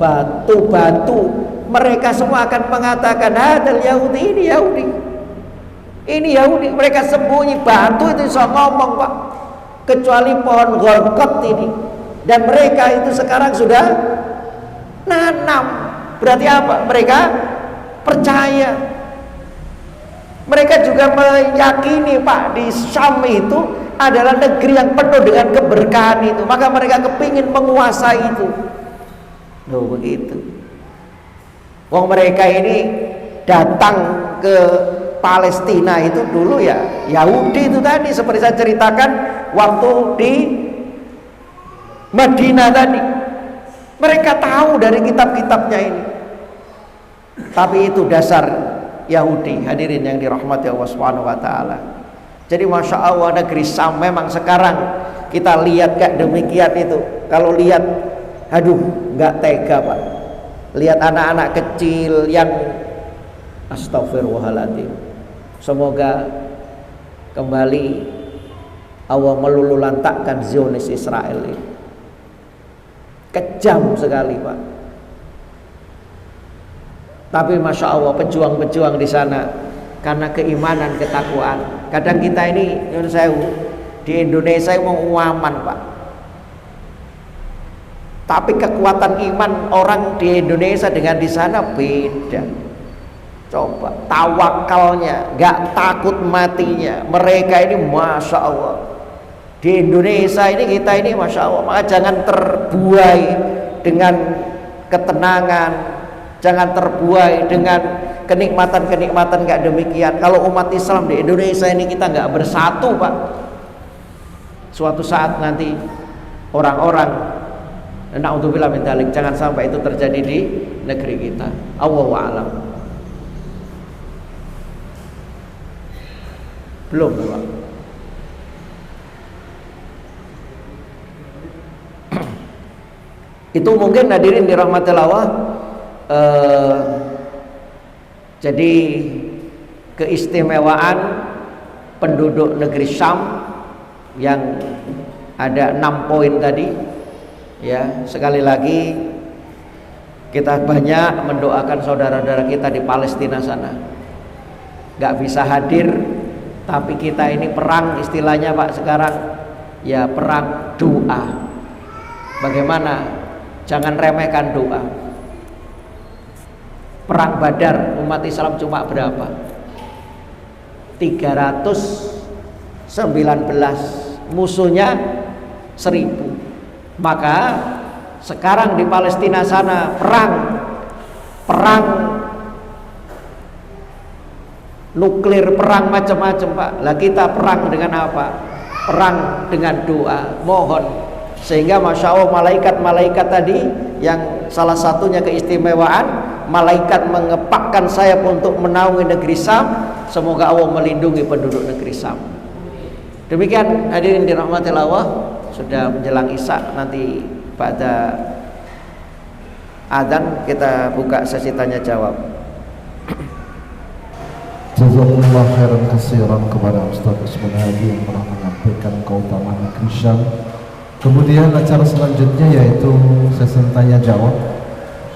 batu-batu. Mereka semua akan mengatakan hadal Yahudi, ini Yahudi, ini Yahudi. Mereka sembunyi batu itu, so ngomong Pak, kecuali pohon korkot ini. Dan mereka itu sekarang sudah nanam. Berarti apa? Mereka percaya. Mereka juga meyakini Pak, di Syam itu adalah negeri yang penuh dengan keberkahan itu. Maka mereka kepingin menguasai itu. Loh begitu. Wong mereka ini datang ke Palestina itu dulu ya Yahudi itu tadi, seperti saya ceritakan waktu di Madinah tadi. Mereka tahu dari kitab-kitabnya ini. Tapi itu dasar Yahudi, hadirin yang dirahmati Allah Subhanahu wa taala. Jadi masya Allah negeri Syam memang sekarang kita lihat kayak demikian itu. Kalau lihat, aduh, nggak tega Pak. Lihat anak-anak kecil yang astagfirullahaladzim. Semoga kembali Allah melululantakkan Zionis Israel ini. Kejam sekali Pak. Tapi masya Allah pejuang-pejuang di sana karena keimanan, ketakwaan. Kadang kita ini, menurut saya, di Indonesia mau aman Pak. Tapi kekuatan iman orang di Indonesia dengan di sana beda. Coba tawakalnya, gak takut matinya. Mereka ini masya Allah. Di Indonesia ini kita ini masya Allah. Maka jangan terbuai dengan ketenangan. Jangan terbuai dengan kenikmatan-kenikmatan gak demikian. Kalau umat Islam di Indonesia ini kita gak bersatu Pak, suatu saat nanti orang-orang, na'udzubillah min dzalik, jangan sampai itu terjadi di negeri kita. Allahu a'lam. Belum Pak. Itu mungkin hadirin dirahmati Allah, Jadi keistimewaan penduduk negeri Syam yang ada 6 poin tadi, ya, sekali lagi kita banyak mendoakan saudara-saudara kita di Palestina sana. Gak bisa hadir, tapi kita ini perang istilahnya Pak sekarang, ya perang doa. Bagaimana? Jangan remehkan doa. Perang Badar umat Islam cuma berapa? 319, musuhnya 1000. Maka sekarang di Palestina sana perang nuklir, perang macam-macam Pak. Lah kita perang dengan apa? Perang dengan doa, mohon. Sehingga Masya Allah malaikat-malaikat tadi yang salah satunya keistimewaan, malaikat mengepakkan sayap untuk menaungi negeri Syam. Semoga Allah melindungi penduduk negeri Syam. Demikian hadirin dirahmati Allah, sudah menjelang Isya, nanti pada adzan kita buka sesi tanya jawab. Jazakumullah khairan katsiran kepada Ustaz Usman Hadi yang telah menyampaikan keutamaan negeri Syam. Kemudian acara selanjutnya yaitu sesi tanya jawab.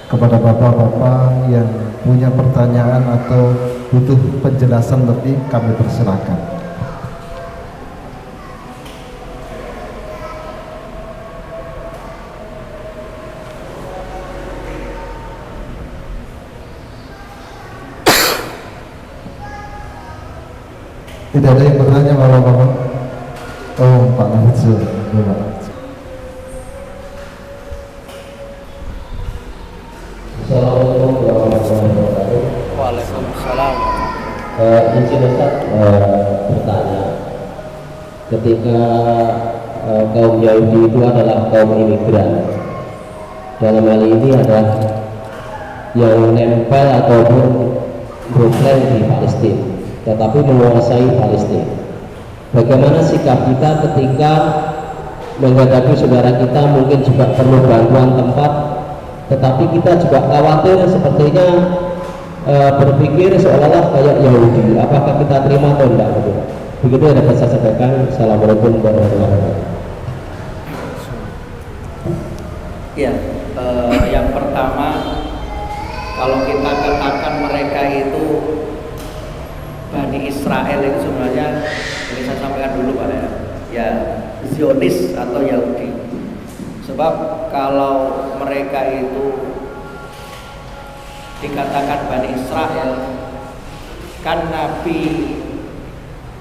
Kepada bapak-bapak yang punya pertanyaan atau butuh penjelasan lebih, kami persilakan. Tidak ada yang bertanya bapak-bapak? Oh, Pak Nafizul. Assalamualaikum warahmatullahi wabarakatuh. Waalaikumsalam. Izin Ustaz bertanya, ketika kaum Yahudi itu adalah kaum imigran, dalam hal ini adalah yang nempel ataupun berklaim di Palestina, tetapi menguasai Palestina. Bagaimana sikap kita ketika menghadapi saudara kita mungkin juga perlu bantuan tempat, tetapi kita juga khawatir sepertinya berpikir seolah-olah kayak Yahudi, apakah kita terima atau tidak? Begitu yang dapat saya sampaikan. Assalamualaikum warahmatullahi wabarakatuh. Ya, yang pertama, kalau kita katakan mereka itu Bani Israel itu sebenarnya, ini saya sampaikan dulu Pak ya, Zionis atau Yahudi. Sebab kalau mereka itu dikatakan Bani Israel, kan Nabi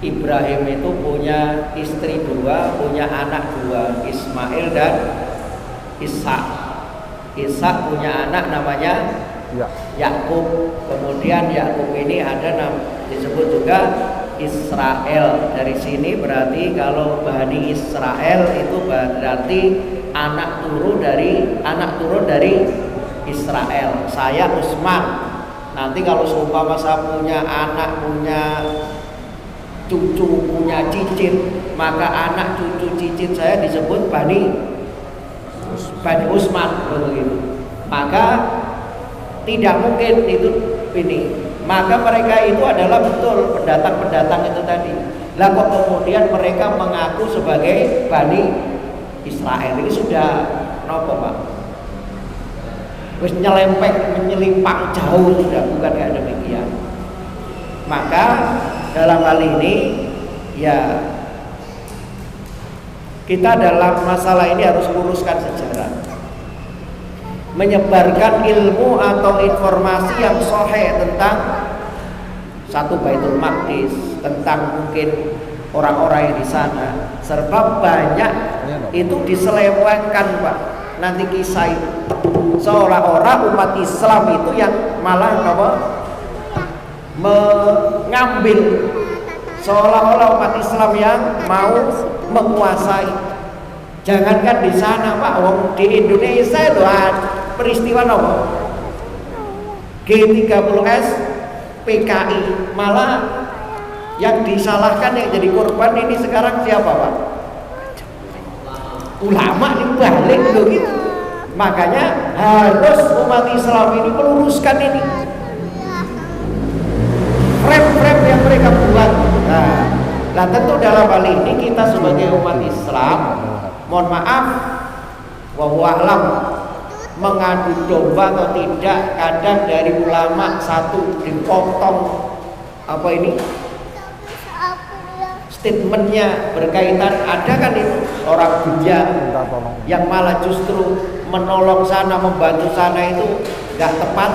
Ibrahim itu punya istri 2, punya anak 2, Ismail dan Ishak. Ishak punya anak namanya Yakub. Kemudian Yakub ini ada disebut juga Israel. Dari sini berarti kalau Bani Israel itu berarti anak turun dari Israel. Saya Usman. Nanti kalau seumpama saya punya anak, punya cucu, punya cicit, maka anak cucu cicit saya disebut Bani Usman, begitu. Maka tidak mungkin itu ini. Maka mereka itu adalah betul pendatang-pendatang itu tadi. Lah kok kemudian mereka mengaku sebagai Bani Israel? Ini sudah nopo Pak? Wis menyelimpang jauh sudah, bukan kayak demikian. Maka dalam hal ini ya kita dalam masalah ini harus luruskan sejarah, menyebarkan ilmu atau informasi yang sahih tentang satu Baitul Maqdis, tentang mungkin orang-orang yang di sana. Serba banyak itu diselewengkan Pak. Nanti kisah itu seolah-olah umat Islam itu yang malah mengambil, seolah-olah umat Islam yang mau menguasai. Jangankan di sana Pak, di Indonesia itu peristiwa apa? G30S PKI, malah yang disalahkan, yang jadi korban ini sekarang siapa Pak? Ulama dibalik gitu. Makanya harus umat Islam ini meluruskan ini. frame-frame yang mereka buat. Nah tentu dalam hal ini kita sebagai umat Islam, mohon maaf, wallahualam, mengadu domba atau tidak, kadang dari ulama satu dipotong apa ini statementnya berkaitan, ada kan itu orang bijak yang malah justru menolong sana, membantu sana, itu nggak tepat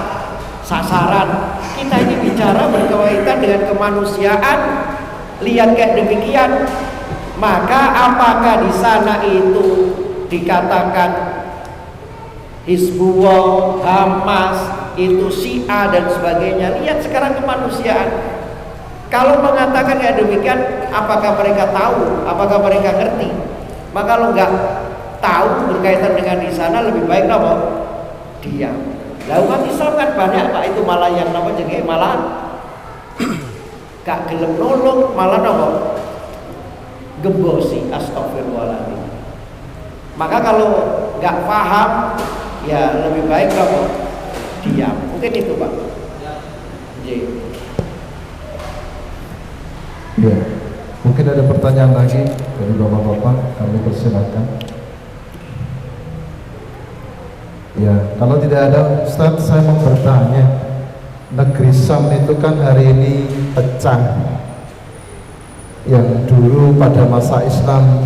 sasaran. Kita ini bicara berkaitan dengan kemanusiaan, lihat kayak demikian, maka apakah di sana itu dikatakan Hizbullah, Hamas, itu Syiah dan sebagainya? Lihat sekarang kemanusiaan. Kalau mengatakan kayak demikian, apakah mereka tahu? Apakah mereka ngerti? Maka kalau nggak tahu berkaitan dengan di sana, lebih baik apa? Diam. Lah umat Islam kan banyak Pak, itu malah yang nama jenenge malah gak gelem nolong, malah apa? Gembosi, astagfirullahaladzim. Maka kalau nggak paham, ya lebih baik apa? Diam. Mungkin itu Pak. J. Ya, mungkin ada pertanyaan lagi dari bapak-bapak, kami persilakan. Ya, kalau tidak ada Ustaz, saya mau bertanya, negeri Syam itu kan hari ini pecah. Yang dulu pada masa Islam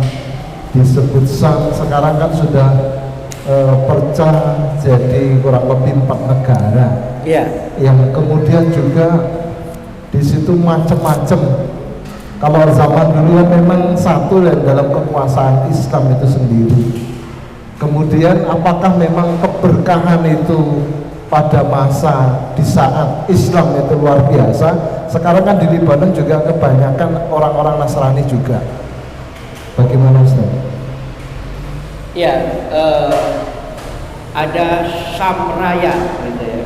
disebut Syam, sekarang kan sudah pecah jadi kurang lebih 4 negara. Iya. Yang kemudian juga di situ macam-macam. Kalau zaman dulu kan memang satu dan dalam kekuasaan Islam itu sendiri. Kemudian apakah memang keberkahan itu pada masa di saat Islam itu luar biasa? Sekarang kan di Libanon juga kebanyakan orang-orang Nasrani juga. Bagaimana Ustaz? Ya, ada Syam Raya gitu ya.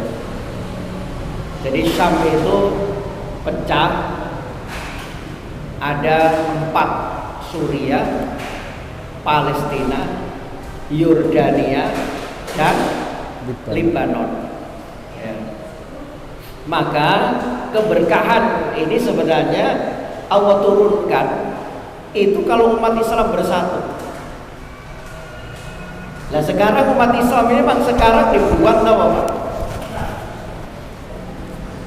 Jadi Syam itu pecah. Ada 4, Suriah, Palestina, Yordania, dan Libanon. Ya. Maka keberkahan ini sebenarnya Allah turunkan itu kalau umat Islam bersatu. Nah sekarang umat Islam ini memang sekarang dibuat apa?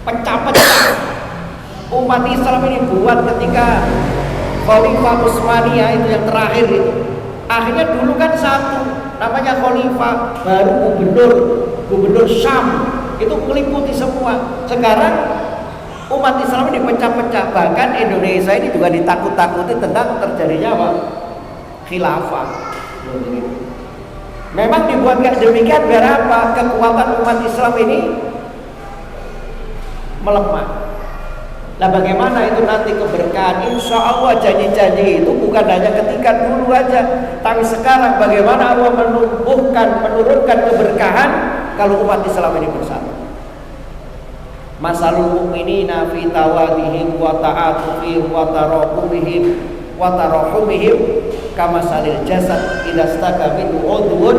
Pecah-pecah. Umat Islam ini buat ketika Khalifah Utsmaniyah itu yang terakhir itu, akhirnya dulu kan satu namanya Khalifah, baru gubernur Syam, itu meliputi semua. Sekarang umat Islam ini pecah-pecah, bahkan Indonesia ini juga ditakut-takuti tentang terjadinya apa? Khilafah. Memang dibuat kayak demikian biar apa? Kekuatan umat Islam ini melemah. Nah bagaimana itu nanti keberkahan? Insya Allah janji-janji itu bukan hanya ketika dulu aja, tapi sekarang bagaimana Allah menurunkan keberkahan kalau umat Islam ini bersatu. Masalul mu'minina fi tawadihim wa ta'atufihim wa tarahumihim wa tarahumihim kamasalil jasad idza staka minhu udhun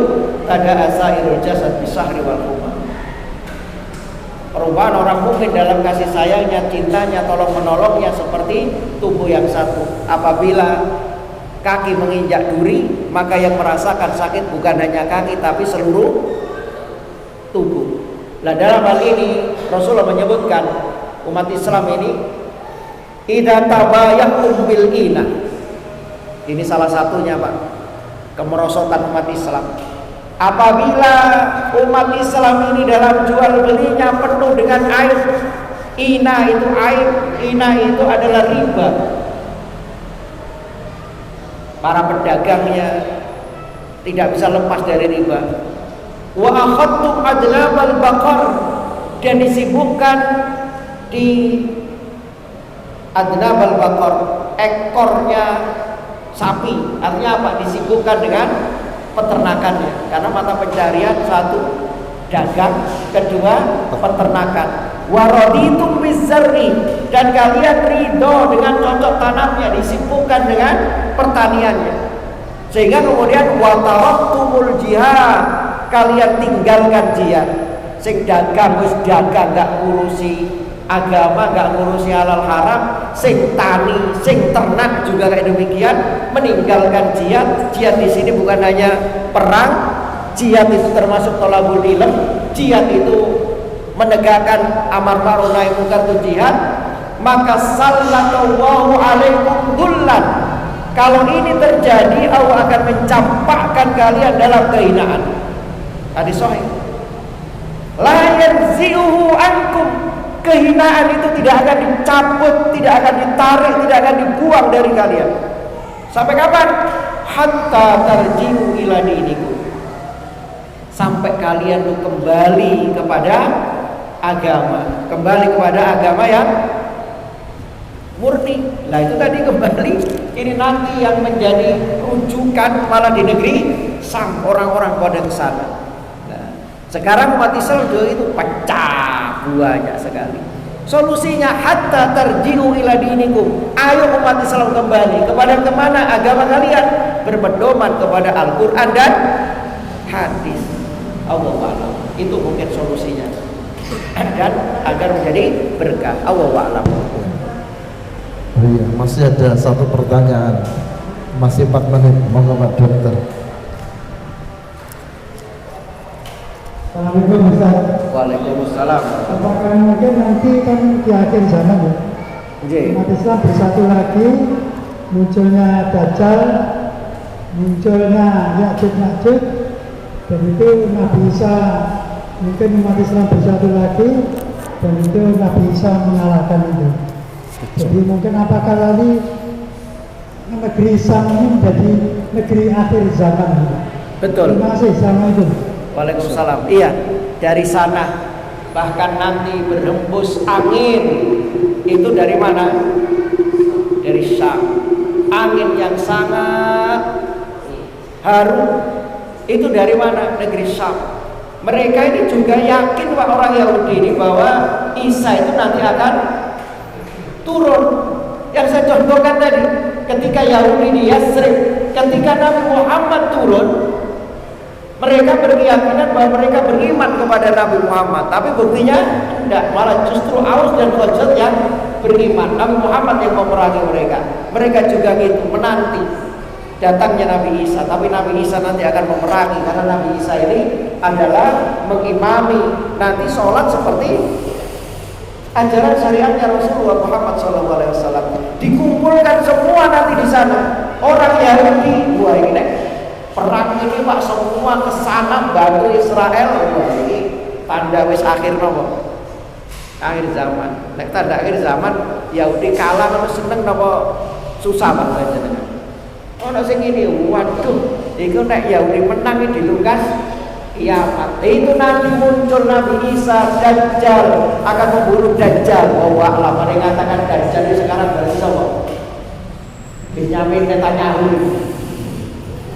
tada'a sairul jasad bisahri wal humma. Perubahan orang mukmin dalam kasih sayangnya, cintanya, tolong menolongnya seperti tubuh yang satu. Apabila kaki menginjak duri, maka yang merasakan sakit bukan hanya kaki tapi seluruh tubuh. Nah dalam hal ini Rasulullah menyebutkan umat Islam ini idza tabayakum bil ina. Ini salah satunya Pak, kemerosotan umat Islam. Apabila umat Islam ini dalam jual belinya penuh dengan aib, ina itu aib, ina itu adalah riba. Para pedagangnya tidak bisa lepas dari riba. Wa akhadtum adlabal baqar, dan disibukkan di adlabal baqar, ekornya sapi. Artinya apa? Disibukkan dengan peternakannya, karena mata pencarian satu dagang, kedua peternakan. Waraditum bizarri, dan kalian ridho dengan cocok tanamnya, disibukkan dengan pertaniannya, sehingga kemudian wataraktumul jihad, kalian tinggalkan jihad. Sing dagang wis dagang, gak ngurusi agama nggak ngurusi halal haram, sing tani, sing ternak juga kayak demikian, meninggalkan jihad. Jihad di sini bukan hanya perang, jihad itu termasuk tolabul ilm, jihad itu menegakkan amar ma'ruf nahi munkar itu jihad. Maka sallallahu alaikum dullan, kalau ini terjadi Allah akan mencampakkan kalian dalam kehinaan. Hadis sahih. La yanzi'uhu ankum, kehinaan itu tidak akan dicabut, tidak akan ditarik, tidak akan dibuang dari kalian. Sampai kapan? Hatta tarji'u ila dinikum, sampai kalian tuh kembali kepada agama, kembali kepada agama yang murni. Nah itu tadi kembali, ini nanti yang menjadi rujukan malah di negeri Sam, orang-orang pada ke sana. Sekarang umat Islam itu pecah banyak sekali. Solusinya hatta tarji'u ila dinikum. Ayo umat Islam kembali kepada kemana agama kalian, berpedoman kepada Al-Quran dan hadis. Allahu a'lam. Itu mungkin solusinya. Dan agar menjadi berkah. Allahu a'lam. Iya, masih ada satu pertanyaan. Masih 4 menit. Monggo Pak Dokter. Assalamualaikum Ustaz. Waalaikumsalam. Apakah mungkin nanti kan di akhir zaman ya, umat Islam bersatu lagi, munculnya Dajjal, munculnya Ya'juj Ma'juj, dan itu Nabi Isa, mungkin umat Islam bersatu lagi, dan itu Nabi Isa mengalahkan itu. Jadi mungkin apakah nanti negeri Islam ini menjadi negeri akhir zaman? Betul. Terima kasih. Assalamualaikum. Waalaikumsalam. Iya, dari sana bahkan nanti berhembus angin itu dari mana? Dari Syam. Angin yang sangat harum itu dari mana? Negeri Syam. Mereka ini juga yakin orang Yahudi ini bahwa Isa itu nanti akan turun. Yang saya contohkan tadi, ketika Yahudi di Yasrib, ketika Nabi Muhammad turun, mereka berkeyakinan bahwa mereka beriman kepada Nabi Muhammad, tapi buktinya tidak, malah justru Aus dan Khazraj yang beriman. Nabi Muhammad yang memerangi mereka. Mereka juga gitu, menanti datangnya Nabi Isa, tapi Nabi Isa nanti akan memerangi, karena Nabi Isa ini adalah mengimami nanti sholat seperti ajaran syariatnya Rasulullah Muhammad SAW. Dikumpulkan semua nanti di sana orang Yahudi. Wah ini perang ini Pak, semua kesana bantu Israel. Wah ini tanda wis akhir nopo, akhir zaman. Nek tanda akhir zaman Yahudi kalah nopo seneng nopo susah Pak jenengan. Ono sing ngene, waduh, iku nek Yahudi menang iki dilukas kiamat. Itu nanti muncul Nabi Isa, Dajjal akan membunuh Dajjal. Oh Allah, mereka mengatakan Dajjal ini sekarang berarti apa? Benyamin Netanyahu.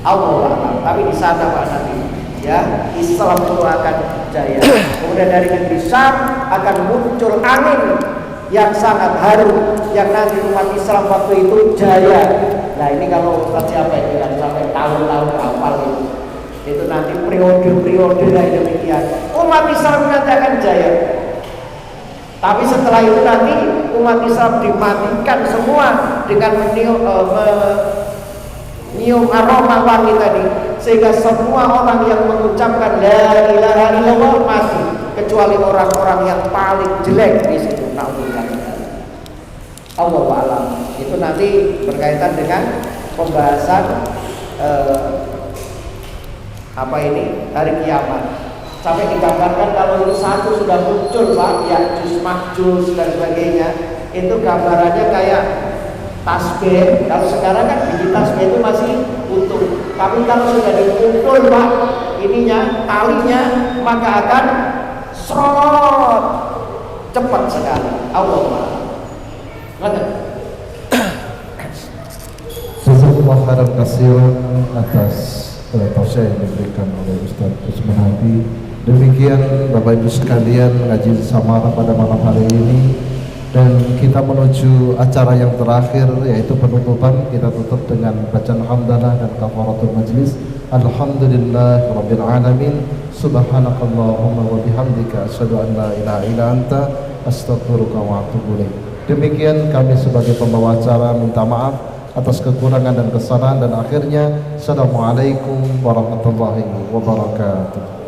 Allah, tapi di sana Pak nanti ya Islam itu akan jaya. Kemudian dari negeri Syam akan muncul angin yang sangat harum yang nanti umat Islam waktu itu jaya. Nah ini kalau Ustaz siapa ini kan sampai tahun-tahun hafal itu nanti periode-periode yang demikian umat Islam nanti akan jaya. Tapi setelah itu nanti umat Islam dimatikan semua dengan nyium aroma wangi tadi, sehingga semua orang yang mengucapkan la ilaha illallah mati, kecuali orang-orang yang paling jelek di situ. Allahu a'lam. Itu nanti berkaitan dengan pembahasan apa ini hari kiamat. Sampai digambarkan kalau itu satu sudah muncul Pak, Ya'juj Ma'juj dan sebagainya, itu gambarannya kayak tasbih. Kalau sekarang kan biji tasbih itu masih utuh, tapi kalau sudah dikumpul Pak ininya, talinya, maka akan serot cepat sekali. Allah ngerti? Jazakallah khairan katsiran atas tausiah yang diberikan oleh Ustaz Usman Hadi. Demikian Bapak Ibu sekalian ngaji Samara pada malam hari ini, dan kita menuju acara yang terakhir yaitu penutupan. Kita tutup dengan bacaan hamdalah dan kafaratul majlis. Alhamdulillah rabbil alamin. Subhanakallahumma wa bihamdika asyhadu an la ilaha illa anta astaghfiruka wa atubu ilaik. Demikian kami sebagai pembawa acara minta maaf atas kekurangan dan kesalahan, dan akhirnya assalamualaikum warahmatullahi wabarakatuh.